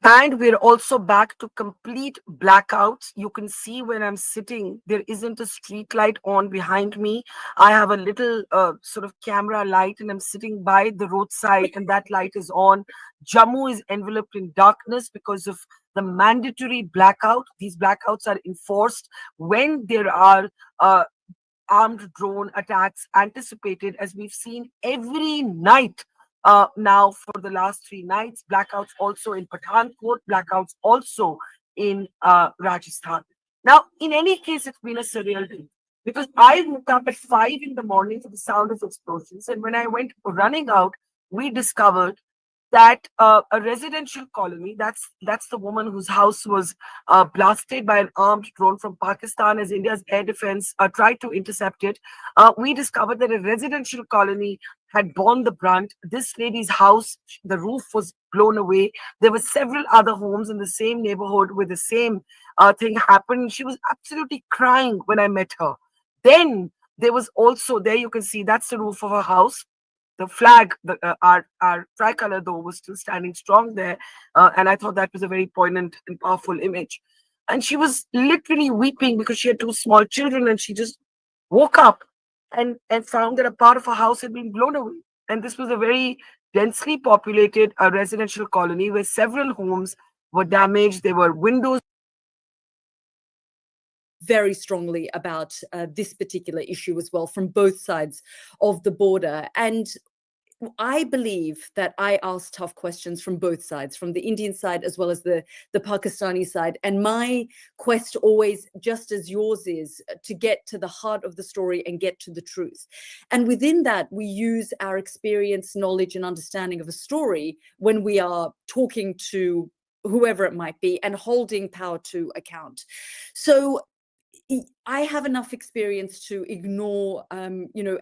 And we're also back to complete blackouts. You can see when I'm sitting, there isn't a street light on behind me. I have a little sort of camera light, and I'm sitting by the roadside, and that light is on. Jammu is enveloped in darkness because of the mandatory blackout. These blackouts are enforced when there are armed drone attacks anticipated, as we've seen every night now for the last 3 nights. Blackouts also in Pathankot, blackouts also in Rajasthan. Now, in any case, it's been a surreal day because I woke up at 5 in the morning to the sound of explosions. And when I went running out, we discovered that a residential colony, that's the woman whose house was blasted by an armed drone from Pakistan as India's air defense tried to intercept it. We discovered that a residential colony had borne the brunt. This lady's house, the roof was blown away. There were several other homes in the same neighborhood where the same thing happened. She was absolutely crying when I met her. Then there was also, there you can see, that's the roof of her house. The flag, our tricolor though, was still standing strong there. And I thought that was a very poignant and powerful image. And she was literally weeping because she had 2 small children, and she just woke up and found that a part of her house had been blown away. And this was a very densely populated residential colony where several homes were damaged. There were windows very strongly about this particular issue as well from both sides of the border. And I believe that I asked tough questions from both sides, from the Indian side as well as the Pakistani side. And my quest always, just as yours is, to get to the heart of the story and get to the truth. And within that, we use our experience, knowledge, and understanding of a story when we are talking to whoever it might be and holding power to account. So I have enough experience to ignore,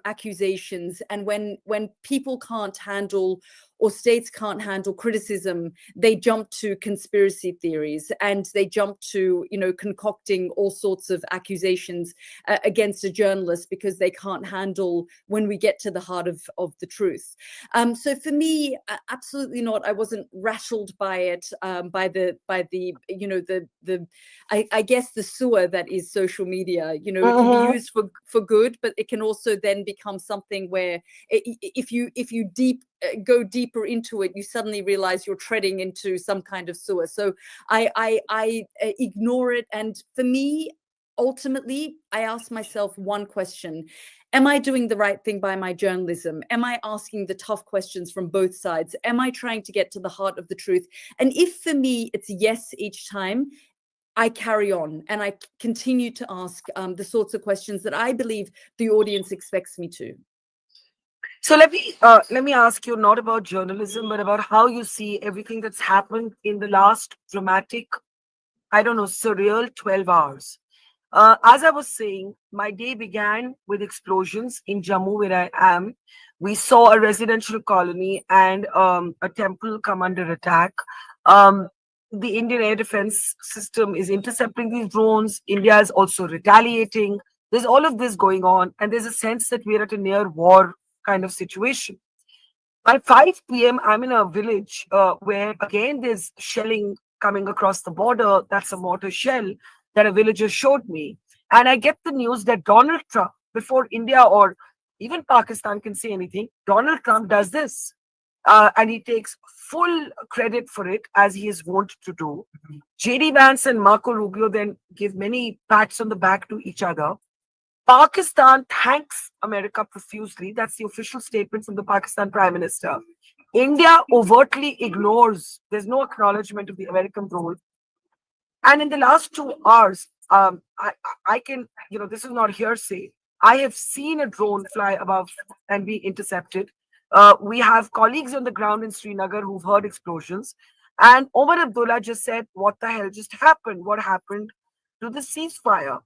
accusations. And when people can't handle, or states can't handle criticism, they jump to conspiracy theories, and they jump to, concocting all sorts of accusations against a journalist because they can't handle when we get to the heart of the truth. So for me, absolutely not. I wasn't rattled by it, by the I guess the sewer that is social media. It can be used for good, but it can also then become something where if you go deeper into it, you suddenly realize you're treading into some kind of sewer. So I ignore it. And for me, ultimately, I ask myself one question: am I doing the right thing by my journalism? Am I asking the tough questions from both sides? Am I trying to get to the heart of the truth? And if for me it's yes each time, I carry on and I continue to ask the sorts of questions that I believe the audience expects me to. So let me ask you not about journalism, but about how you see everything that's happened in the last dramatic, I don't know, surreal 12 hours. As I was saying, my day began with explosions in Jammu, where I am. We saw a residential colony and a temple come under attack. The Indian air defense system is intercepting these drones. India is also retaliating. There's all of this going on, and there's a sense that we're at a near war kind of situation. By 5 p.m., I'm in a village where, again, there's shelling coming across the border. That's a mortar shell that a villager showed me. And I get the news that Donald Trump, before India or even Pakistan can say anything, Donald Trump does this. And he takes full credit for it, as he is wont to do. J.D. Vance and Marco Rubio then give many pats on the back to each other. Pakistan thanks America profusely. That's the official statement from the Pakistan Prime Minister. India overtly ignores, there's no acknowledgement of the American role. And in the last 2 hours, I can, this is not hearsay. I have seen a drone fly above and be intercepted. We have colleagues on the ground in Srinagar who've heard explosions. And Omar Abdullah just said, what the hell just happened? What happened to the ceasefire?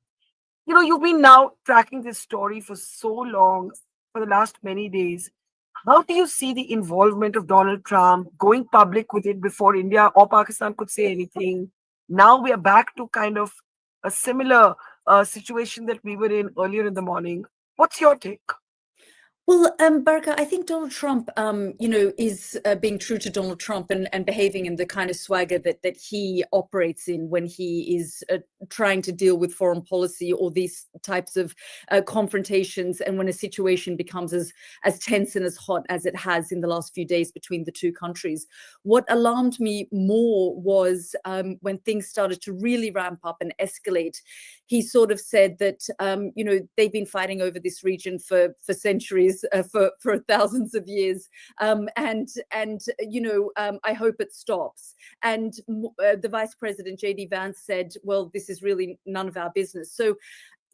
You've been now tracking this story for so long, for the last many days. How do you see the involvement of Donald Trump going public with it before India or Pakistan could say anything? Now we are back to kind of a similar situation that we were in earlier in the morning. What's your take? Well, Barkha, I think Donald Trump, is being true to Donald Trump and behaving in the kind of swagger that he operates in when he is trying to deal with foreign policy or these types of confrontations, and when a situation becomes as tense and as hot as it has in the last few days between the two countries. What alarmed me more was when things started to really ramp up and escalate. He sort of said that they've been fighting over this region for centuries, for thousands of years, I hope it stops. And the Vice President JD Vance said, well, this is really none of our business. So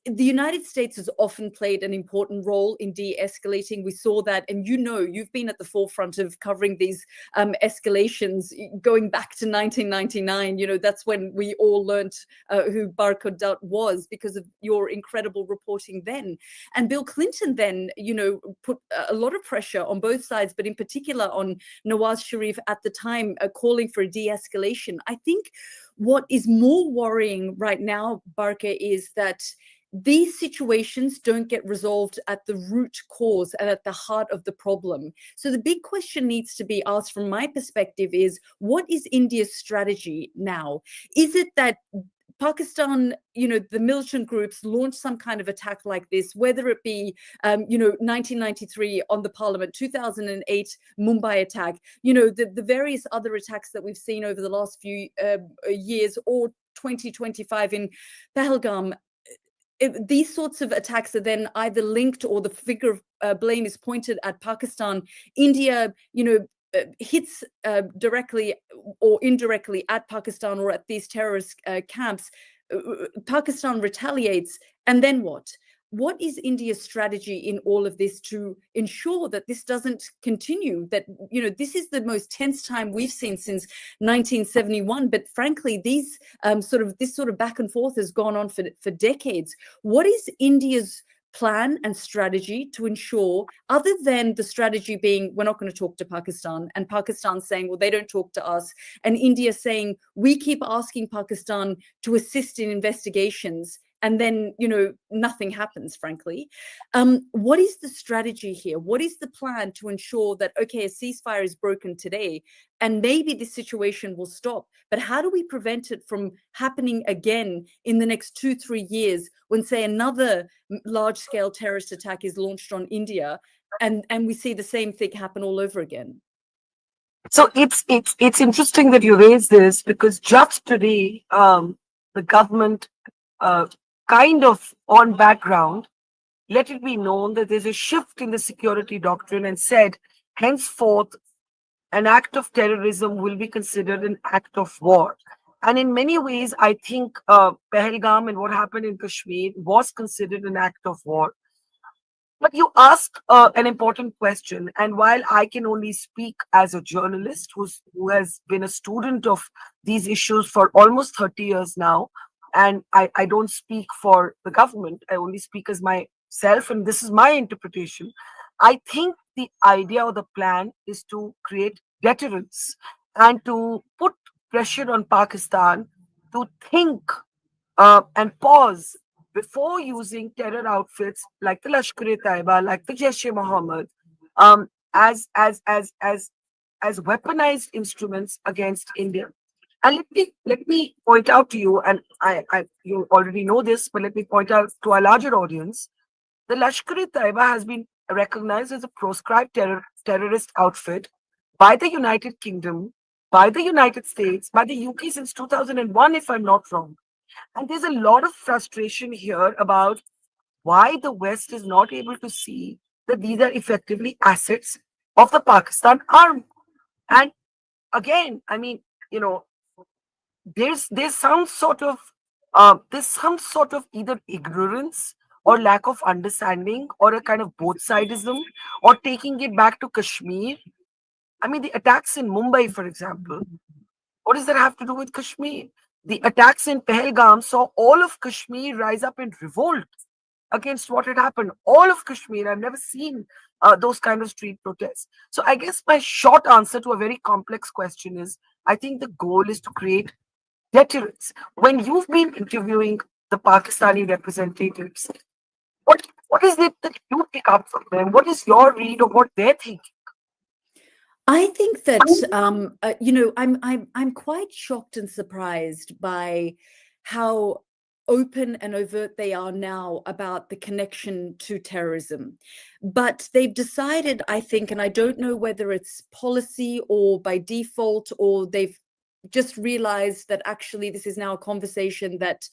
the United States has often played an important role in de-escalating. We saw that, and you've been at the forefront of covering these escalations going back to 1999. That's when we all learnt who Barkha Dutt was, because of your incredible reporting then. And Bill Clinton then, put a lot of pressure on both sides, but in particular on Nawaz Sharif at the time, calling for a de-escalation. I think what is more worrying right now, Barkha, is that these situations don't get resolved at the root cause and at the heart of the problem. So the big question needs to be asked from my perspective is, what is India's strategy now? Is it that Pakistan, the militant groups launch some kind of attack like this, whether it be, 1993 on the parliament, 2008 Mumbai attack, the various other attacks that we've seen over the last few years, or 2025 in Pahalgam. These sorts of attacks are then either linked, or the figure of blame is pointed at Pakistan. India, hits directly or indirectly at Pakistan or at these terrorist camps. Pakistan retaliates, and then what? What is India's strategy in all of this to ensure that this doesn't continue? That this is the most tense time we've seen since 1971. But frankly, these this sort of back and forth has gone on for decades. What is India's plan and strategy to ensure, other than the strategy being we're not going to talk to Pakistan, and Pakistan saying, well, they don't talk to us, and India saying we keep asking Pakistan to assist in investigations, and then nothing happens, frankly. What is the strategy here? What is the plan to ensure that, okay, a ceasefire is broken today and maybe this situation will stop, but how do we prevent it from happening again in the next 2-3 years, when, say, another large-scale terrorist attack is launched on India, and we see the same thing happen all over again? So it's interesting that you raise this, because just today, the government, uh, kind of on background, let it be known that there's a shift in the security doctrine, and said henceforth an act of terrorism will be considered an act of war. And in many ways, I think Pahalgam and what happened in Kashmir was considered an act of war. But you ask an important question, and while I can only speak as a journalist who has been a student of these issues for almost 30 years now, and I don't speak for the government, I only speak as myself, and this is my interpretation. I think the idea or the plan is to create deterrence and to put pressure on Pakistan to think and pause before using terror outfits like the Lashkar-e-Taiba, like the Jaish-e-Mohammed, as weaponized instruments against India. And let me point out to you, and I you already know this, but let me point out to our larger audience: the Lashkar-e-Taiba has been recognized as a proscribed terrorist outfit by the United Kingdom, by the United States, by the UK since 2001, if I'm not wrong. And there's a lot of frustration here about why the West is not able to see that these are effectively assets of the Pakistan army. And again, I mean, you know, there's some sort of either ignorance or lack of understanding, or a kind of both sidism, or taking it back to Kashmir. I mean, the attacks in Mumbai, for example, what does that have to do with Kashmir? The attacks in Pahalgam saw all of Kashmir rise up in revolt against what had happened. All of Kashmir, I've never seen those kind of street protests. So I guess my short answer to a very complex question is, I think the goal is to create deterrence. When you've been interviewing the Pakistani representatives, what is it that you pick up from them? What is your read of what they're thinking? I think that I'm quite shocked and surprised by how open and overt they are now about the connection to terrorism. But they've decided, I think, and I don't know whether it's policy or by default, or they've just realized that actually this is now a conversation that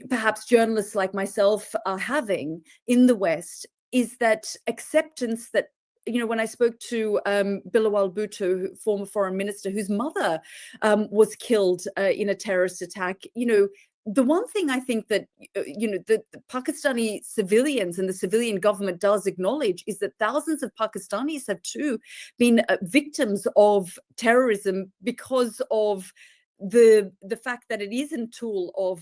perhaps journalists like myself are having in the West, is that acceptance that, when I spoke to Bilawal Bhutto, former foreign minister, whose mother was killed in a terrorist attack, the one thing I think that the Pakistani civilians and the civilian government does acknowledge is that thousands of Pakistanis have too been victims of terrorism because of the fact that it is a tool of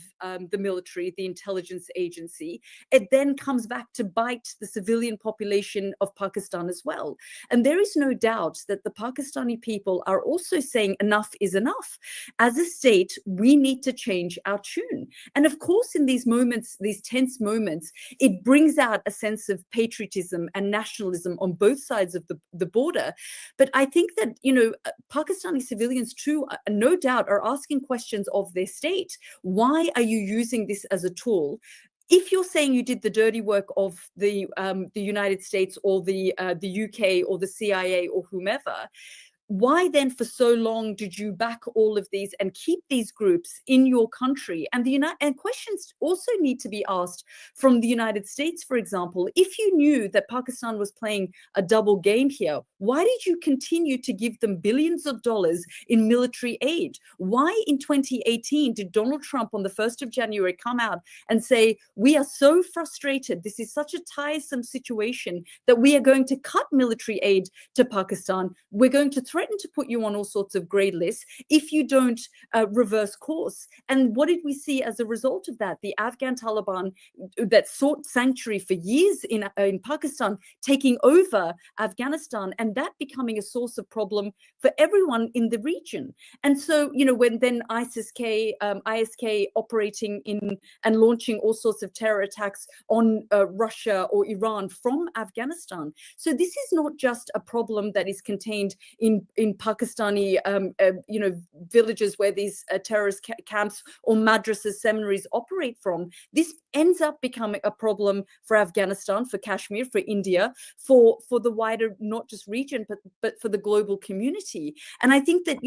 the military, the intelligence agency. It then comes back to bite the civilian population of Pakistan as well. And there is no doubt that the Pakistani people are also saying enough is enough. As a state, we need to change our tune. And of course, in these moments, these tense moments, it brings out a sense of patriotism and nationalism on both sides of the border. But I think that, Pakistani civilians too, no doubt, are asking questions of their state. Why are you using this as a tool? If you're saying you did the dirty work of the United States or the UK or the CIA or whomever, why then for so long did you back all of these and keep these groups in your country? And questions also need to be asked from the United States, for example. If you knew that Pakistan was playing a double game here, why did you continue to give them billions of dollars in military aid? Why in 2018 did Donald Trump on the 1st of January come out and say, we are so frustrated, this is such a tiresome situation that we are going to cut military aid to Pakistan, we're going to threaten to put you on all sorts of grey lists if you don't reverse course? And what did we see as a result of that? The Afghan Taliban that sought sanctuary for years in Pakistan taking over Afghanistan, and that becoming a source of problem for everyone in the region. And so, when then ISK operating in and launching all sorts of terror attacks on Russia or Iran from Afghanistan. So this is not just a problem that is contained in Pakistani, villages where these terrorist camps or madrasas, seminaries operate from. This ends up becoming a problem for Afghanistan, for Kashmir, for India, for the wider, not just region, but for the global community. And I think that,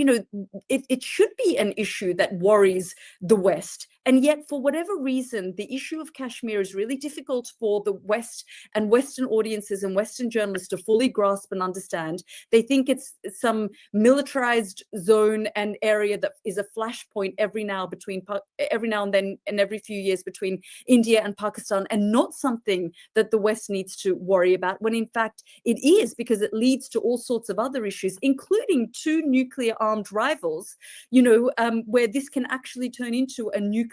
it should be an issue that worries the West. And yet, for whatever reason, the issue of Kashmir is really difficult for the West and Western audiences and Western journalists to fully grasp and understand. They think it's some militarized zone and area that is a flashpoint every now and then and every few years between India and Pakistan, and not something that the West needs to worry about, when in fact it is, because it leads to all sorts of other issues, including two nuclear armed rivals, where this can actually turn into a nuclear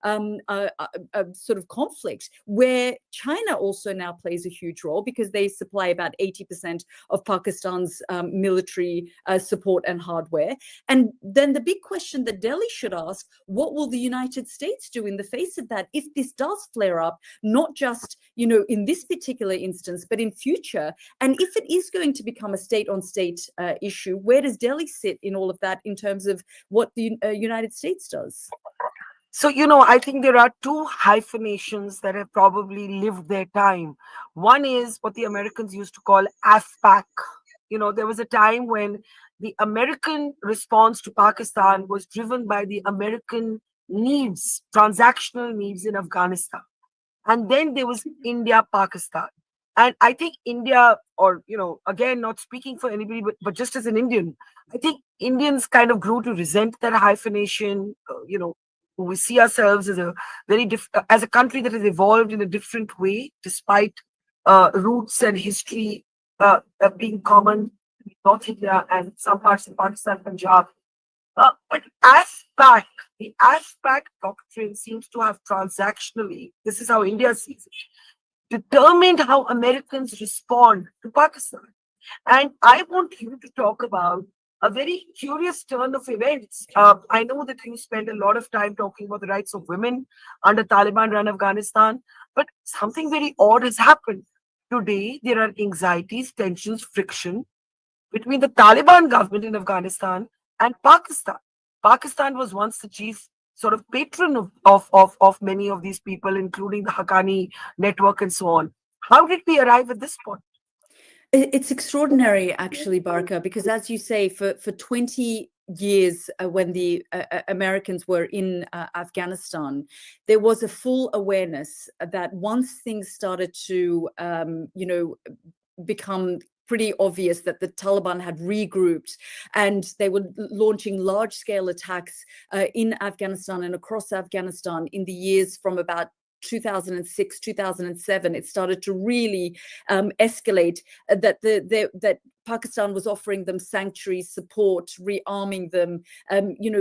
sort of conflict, where China also now plays a huge role because they supply about 80% of Pakistan's military support and hardware. And then the big question that Delhi should ask, what will the United States do in the face of that if this does flare up, not just, in this particular instance, but in future? And if it is going to become a state-on-state issue, where does Delhi sit in all of that in terms of what the United States does? So, I think there are two hyphenations that have probably lived their time. One is what the Americans used to call AFPAC. There was a time when the American response to Pakistan was driven by the American needs, transactional needs in Afghanistan. And then there was India, Pakistan. And I think India, or, again, not speaking for anybody, but just as an Indian, I think Indians kind of grew to resent that hyphenation. We see ourselves as as a country that has evolved in a different way, despite roots and history being common in North India and some parts of Pakistan, Punjab. But ASPAC, the ASPAC doctrine seems to have transactionally, this is how India sees it, determined how Americans respond to Pakistan. And I want you to talk about a very curious turn of events. I know that you spend a lot of time talking about the rights of women under Taliban run Afghanistan, but something very odd has happened. Today, there are anxieties, tensions, friction between the Taliban government in Afghanistan and Pakistan. Pakistan was once the chief sort of patron of many of these people, including the Haqqani network and so on. How did we arrive at this point? It's extraordinary, actually, Barkha, because as you say, for 20 years, when the Americans were in Afghanistan, there was a full awareness that once things started to, become pretty obvious that the Taliban had regrouped and they were launching large-scale attacks in Afghanistan and across Afghanistan in the years from about 2006, 2007, it started to really escalate. That Pakistan was offering them sanctuary support, rearming them,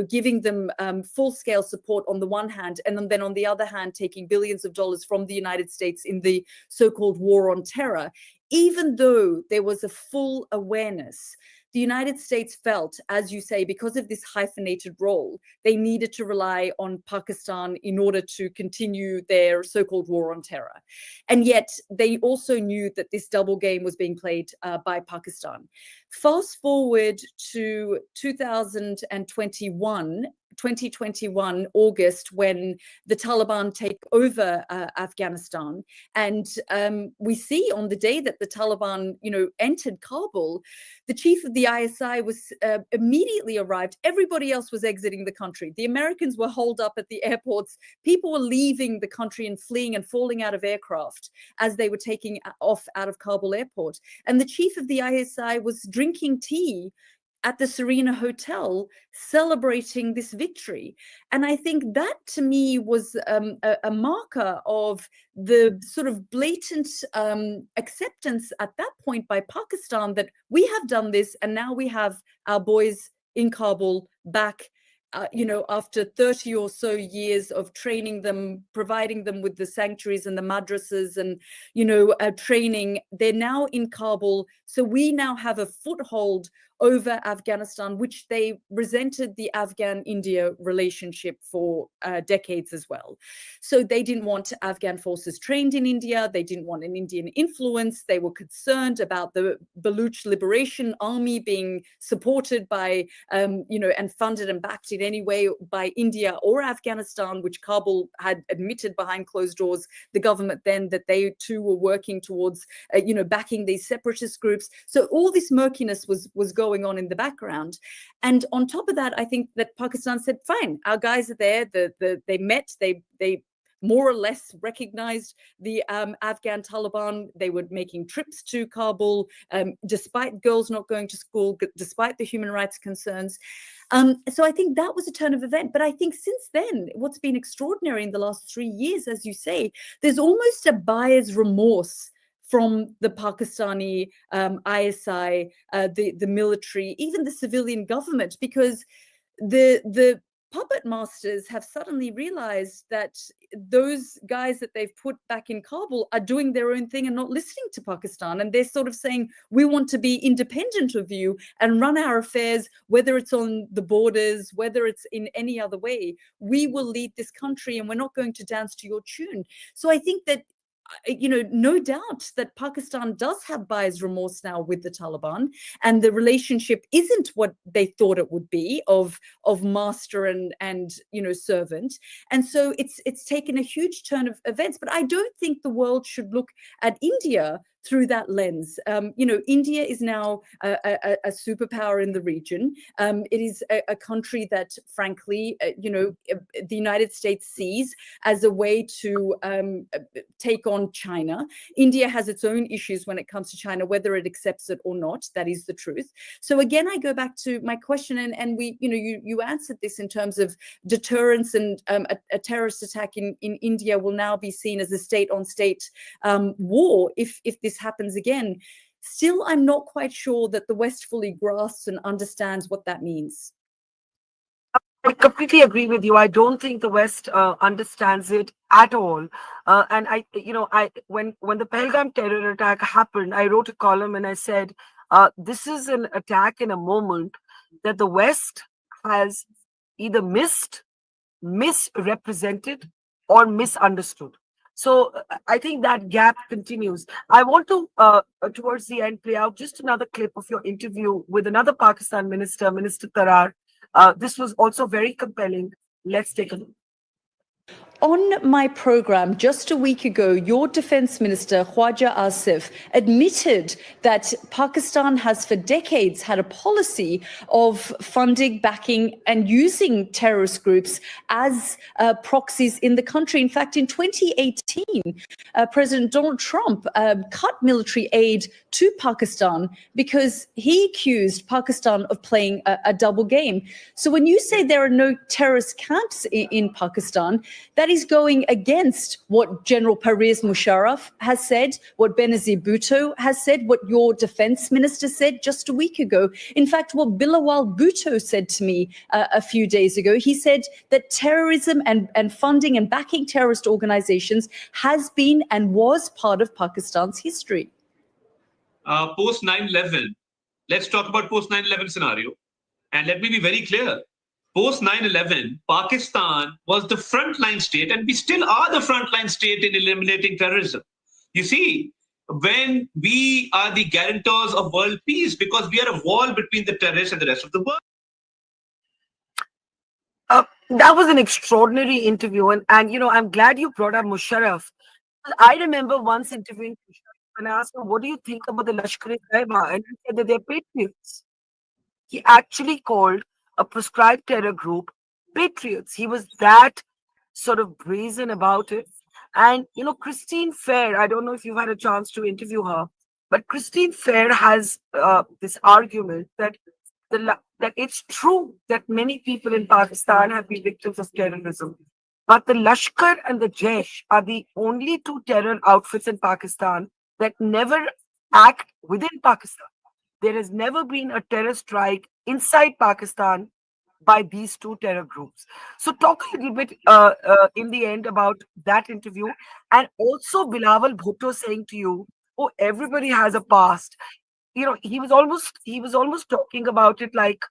giving them full-scale support on the one hand, and then on the other hand, taking billions of dollars from the United States in the so-called war on terror. Even though there was a full awareness, the United States felt, as you say, because of this hyphenated role, they needed to rely on Pakistan in order to continue their so-called war on terror. And yet they also knew that this double game was being played by Pakistan. Fast forward to 2021 August, when the Taliban take over Afghanistan, and we see on the day that the Taliban, entered Kabul, the chief of the ISI was immediately arrived. Everybody else was exiting the country. The Americans were holed up at the airports. People were leaving the country and fleeing and falling out of aircraft as they were taking off out of Kabul airport. And the chief of the ISI was drinking tea at the Serena Hotel, celebrating this victory. And I think that, to me, was a marker of the sort of blatant acceptance at that point by Pakistan that we have done this, and now we have our boys in Kabul back. After 30 or so years of training them, providing them with the sanctuaries and the madrasas and, training, they're now in Kabul. So we now have a foothold over Afghanistan, which they resented the Afghan-India relationship for decades as well. So they didn't want Afghan forces trained in India. They didn't want an Indian influence. They were concerned about the Baluch Liberation Army being supported by, and funded and backed in any way by India or Afghanistan, which Kabul had admitted behind closed doors, the government then, that they too were working towards, backing these separatist groups. So all this murkiness was going on in the background. And on top of that, I think that Pakistan said, fine, our guys are there. They met, they more or less recognized the Afghan Taliban. They were making trips to Kabul, despite girls not going to school, despite the human rights concerns. So I think that was a turn of event. But I think since then, what's been extraordinary in the last 3 years, as you say, there's almost a buyer's remorse from the Pakistani ISI, the military, even the civilian government, because the puppet masters have suddenly realized that those guys that they've put back in Kabul are doing their own thing and not listening to Pakistan. And they're sort of saying, we want to be independent of you and run our affairs, whether it's on the borders, whether it's in any other way. We will lead this country and we're not going to dance to your tune. So I think that, no doubt that Pakistan does have buyer's remorse now with the Taliban, and the relationship isn't what they thought it would be of master and servant. And so it's taken a huge turn of events. But I don't think the world should look at India through that lens. India is now a superpower in the region. It is a country that, frankly, the United States sees as a way to take on China. India has its own issues when it comes to China, whether it accepts it or not. That is the truth. So again, I go back to my question, and we, you answered this in terms of deterrence, and a terrorist attack in India will now be seen as a state-on-state war if this happens again. Still, I'm not quite sure that the West fully grasps and understands what that means. I completely agree with you. I don't think the West understands it at all. And when the Pahalgam terror attack happened, I wrote a column and I said, this is an attack in a moment that the West has either missed, misrepresented, or misunderstood. So I think that gap continues. I want to, towards the end, play out just another clip of your interview with another Pakistan minister, Minister Tarar. This was also very compelling. Let's take a look. On my program just a week ago, your Defence Minister Khwaja Aasif admitted that Pakistan has for decades had a policy of funding, backing and using terrorist groups as proxies in the country. In fact, in 2018, President Donald Trump cut military aid to Pakistan because he accused Pakistan of playing a double game. So when you say there are no terrorist camps in Pakistan, that is going against what General Pervez Musharraf has said, what Benazir Bhutto has said, what your defense minister said just a week ago. In fact, what Bilawal Bhutto said to me a few days ago, he said that terrorism and funding and backing terrorist organizations has been and was part of Pakistan's history. Post 9/11, let's talk about post 9/11 scenario. And let me be very clear. Post 9/11, Pakistan was the frontline state, and we still are the frontline state in eliminating terrorism. You see, when we are the guarantors of world peace, because we are a wall between the terrorists and the rest of the world. That was an extraordinary interview. And I'm glad you brought up Musharraf. I remember once interviewing Musharraf and I asked him, what do you think about the Lashkar-e-Taiba? And he said that they're patriots. He actually called a prescribed terror group patriots. He was that sort of brazen about it. And, Christine Fair, I don't know if you've had a chance to interview her, but Christine Fair has this argument that that it's true that many people in Pakistan have been victims of terrorism. But the Lashkar and the Jaish are the only two terror outfits in Pakistan that never act within Pakistan. There has never been a terror strike inside Pakistan by these two terror groups. So, talk a little bit in the end about that interview, and also Bilawal Bhutto saying to you, "Oh, everybody has a past." He was almost talking about it like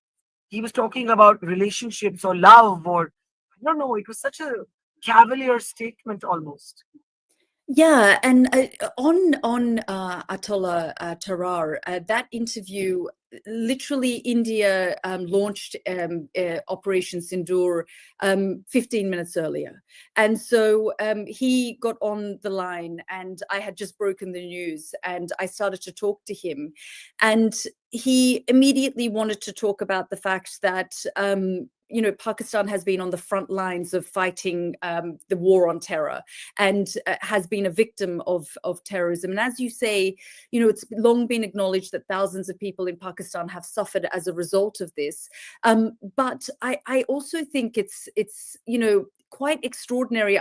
he was talking about relationships or love, or I don't know. It was such a cavalier statement almost. Yeah, and on Attaullah Tarar, that interview, literally India launched Operation Sindoor 15 minutes earlier. And so he got on the line and I had just broken the news and I started to talk to him. And he immediately wanted to talk about the fact that Pakistan has been on the front lines of fighting the war on terror and has been a victim of terrorism. And as you say, it's long been acknowledged that thousands of people in Pakistan have suffered as a result of this. But I also think it's quite extraordinary.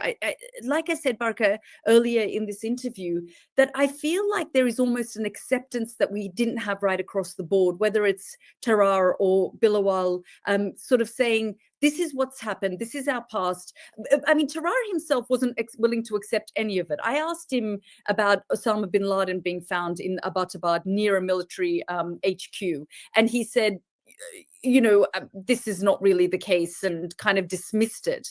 Like I said, Barkha, earlier in this interview, that I feel like there is almost an acceptance that we didn't have right across the board, whether it's Tarar or Bilawal, sort of saying, this is what's happened. This is our past. I mean, Tarar himself wasn't willing to accept any of it. I asked him about Osama bin Laden being found in Abbottabad near a military HQ. And he said, this is not really the case, and kind of dismissed it.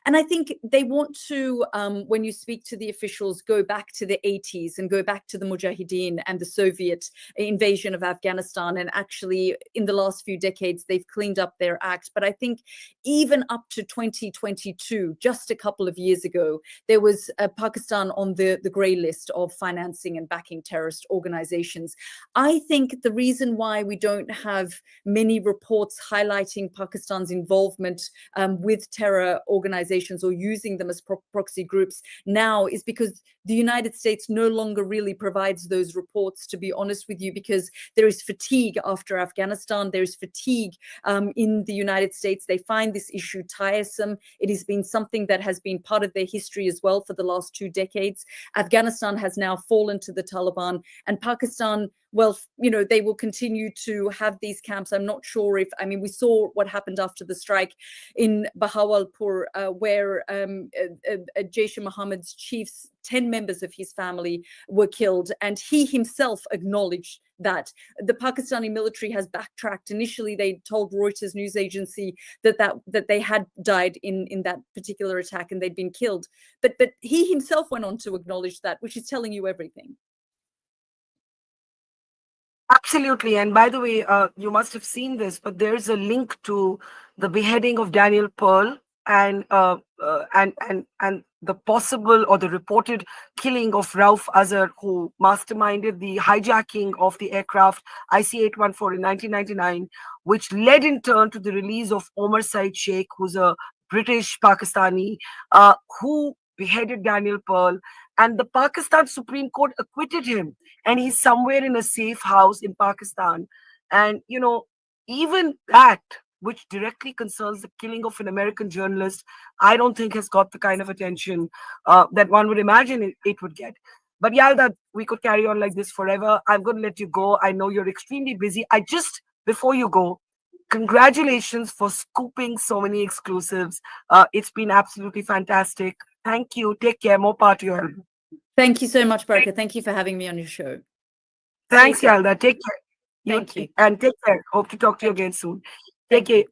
And I think they want to, when you speak to the officials, go back to the 80s and go back to the Mujahideen and the Soviet invasion of Afghanistan. And actually, in the last few decades, they've cleaned up their act. But I think even up to 2022, just a couple of years ago, there was Pakistan on the grey list of financing and backing terrorist organizations. I think the reason why we don't have many reports highlighting Pakistan's involvement with terror organizations or using them as proxy groups now is because the United States no longer really provides those reports, to be honest with you, because there is fatigue after Afghanistan. There is fatigue in the United States. They find this issue tiresome. It has been something that has been part of their history as well for the last 2 decades. Afghanistan has now fallen to the Taliban, and Pakistan, well, they will continue to have these camps. I'm not sure Sharif. I mean, we saw what happened after the strike in Bahawalpur, where Jaish-e-Mohammed's chiefs, 10 members of his family were killed, and he himself acknowledged that. The Pakistani military has backtracked. Initially, they told Reuters news agency that they had died in that particular attack and they'd been killed. But he himself went on to acknowledge that, which is telling you everything. Absolutely. And by the way, you must have seen this, but there's a link to the beheading of Daniel Pearl and the possible or the reported killing of Rauf Azhar, who masterminded the hijacking of the aircraft IC-814 in 1999, which led in turn to the release of Omar Said Sheikh, who's a British Pakistani, who beheaded Daniel Pearl. And the Pakistan Supreme Court acquitted him, and he's somewhere in a safe house in Pakistan. And, even that, which directly concerns the killing of an American journalist, I don't think has got the kind of attention that one would imagine it would get. But Yalda, we could carry on like this forever. I'm going to let you go. I know you're extremely busy. Before you go, congratulations for scooping so many exclusives. It's been absolutely fantastic. Thank you. Take care. More power to you. Thank you so much, Barkha. Thank you for having me on your show. Thanks, Yalda. Take care. Thank you. And take care. Hope to talk to you again soon. Take care.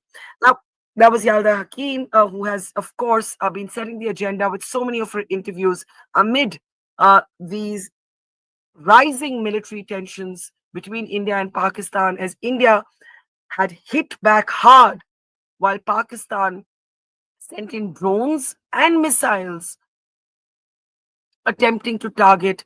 Now, that was Yalda Hakim, who has, of course, been setting the agenda with so many of her interviews amid these rising military tensions between India and Pakistan, as India had hit back hard while Pakistan sent in drones and missiles attempting to target